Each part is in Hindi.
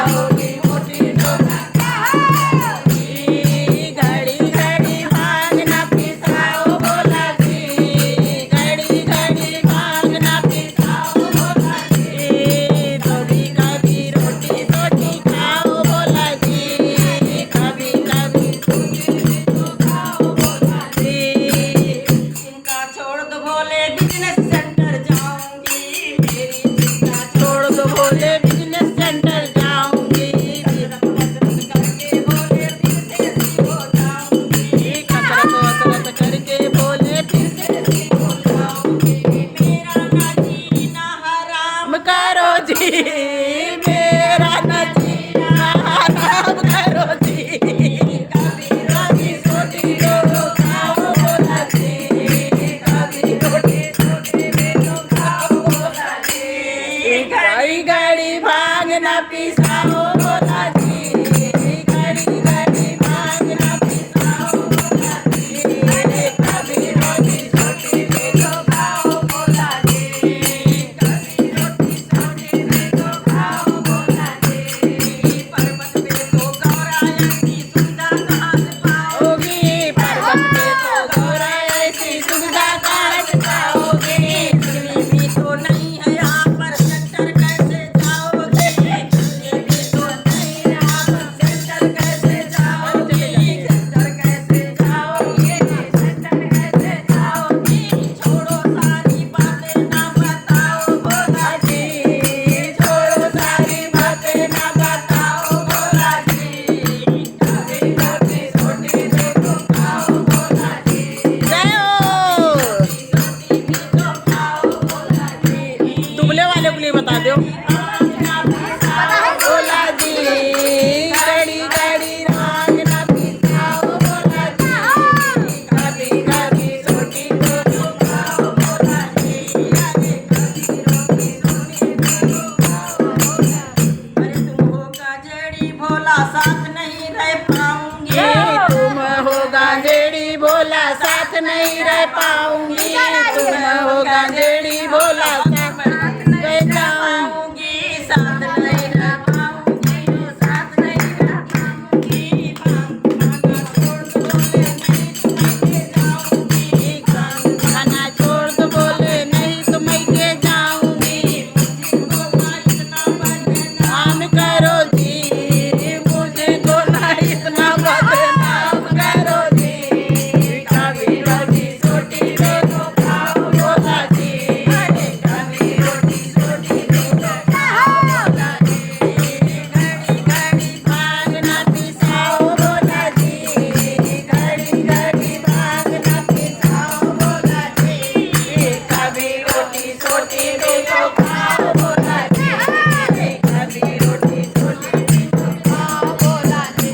खाओगी मोटी डोसा खाओगी। घड़ी घड़ी भांग ना पिसाओ भोला जी, घड़ी घड़ी भांग ना पिसाओ भोला जी। कभी कभी रोटी सोटी खाओ भोला जी, कभी कभी रोटी तो खाओ भोला जी। चिंता छोड़ दो भोले बिजनेस सेंटर जाऊंगी, मेरी चिंता छोड़ दो भोले बिजनेस सेंटर जाऊंगी। कसरत करके भोले फिर से सी हो जाऊंगी, कसरत वसरत करके भोले फिर से सी हो जाऊंगी। मेरा ना जीना हराम करो जी, मेरा ना जीना हराम करो जी। कभी रोटी सोटी दो खाओ भोला जी, कभी रोटी सोटी दो खाओ भोला जी। घड़ी घड़ी भांग ना पिसाओ भोला जी, घड़ी घड़ी भांग ना पिसाओ भोला जी। कभी रोटी सोटी दो खाओ भोला जी, कभी रोटी सोटी दो खाओ भोला जी। पर्वत पे तो गौराया की सुविधा कहाँ से पाओगी, पर्वत पे तो गौराया की सुविधा कहाँ से पाओगी। दिल्ली भी तो नहीं है यहाँ पर सेंटर कैसे जाओगे, दिल्ली भी तो नहीं है यहाँ पर सेंटर कैसे जाओगी, सेंटर कैसे जाओगी, सेंटर कैसे जाओगी। छोड़ो सारी बातें ना बताओ भोला जी, छोड़ो सारी बातें ना बताओ भोला जी। कभी रोटी सोटी दो खाओ भोला जी, जय हो रोटी तो खाओ भोला जी। दुबले वाले को लिए बता दो भोला जी, घड़ी घड़ी भांग ना पिसाओ भोला जी, कभी कभी सोटी दो खाओ भोला जी, कभी रोटी सोटी दो खाओ भोला जी। अरे तुम होगा जेड़ी भोला साथ नहीं रह पाऊंगी, तुम होगा जेड़ी भोला साथ नहीं रह पाऊंगी, तुम होगा जेड़ी भोला साथ नहीं जाऊंगी, साथ नहीं रह पाऊंगी, साथ नहीं रह पाऊंगी। खाना छोड़ दो बोले नहीं तो मैं के जाऊंगी, खाना छोड़ दो बोले नहीं तो मैं के जाऊंगी। नाम करो जी, मुझे तो ना इतना बदनाम करो जी। कभी रोटी सोटी दो खाओ भोला जी, कभी रोटी सोटी दो खाओ भोला जी। घड़ी घड़ी भांग ना पिसाओ भोला जी, घड़ी घड़ी भांग ना पिसाओ भोला जी। कभी रोटी सोटी दो खाओ भोला जी, कभी रोटी सोटी दो खाओ भोला जी।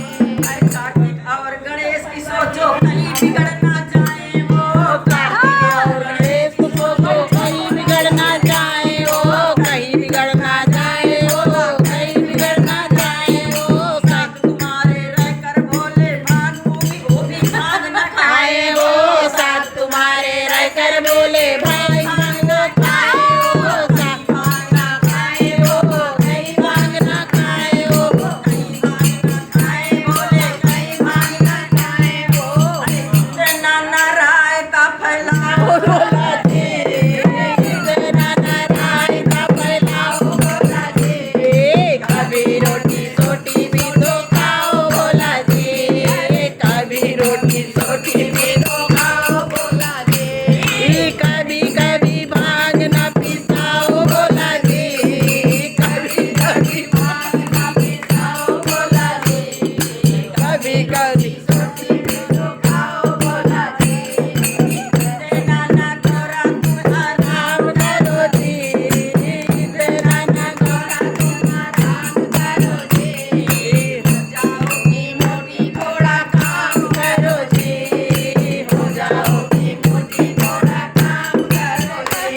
अरे कार्तिक और गणेश की सोचो कहीं बिगड़ ना जाए वो, कार्तिक और गणेश की सोचो कहीं बिगड़ ना जाए वो, कहीं बिगड़ ना जाए वो, कहीं बिगड़ ना जाए वो। साथ तुम्हारे रहकर भोले भानु भी वो भी भांग न खाए वो, साथ तुम्हारे रहकर भोले भाई भांग न खाए वो, साथ भांग न खाए वो, कहीं भांग न खाए वो, कहीं भांग न खाए भोले, कहीं भांग न खाए वो। अरे इतना नाराय का फैलाओ भोला जी, इतना नाराय का फैलाओ भोला जी। कभी रोटी सोटी भी तो खाओ भोला जी, कभी रोटी सोटी भी तो खाओ भोला जी। कभी कभी भांग ना पिसाओ भोला जी, कभी कभी भांग ना पिसाओ भोला जी, कभी कभी सोटी भी तो खाओ भोला जी। देना ना गौरा तुम आराम करो जी, देना ना गौरा तुम आराम करो जी। हो जाओगी मोटी थोड़ा काम करो जी, हो जाओगी मोटी थोड़ा काम करो जी।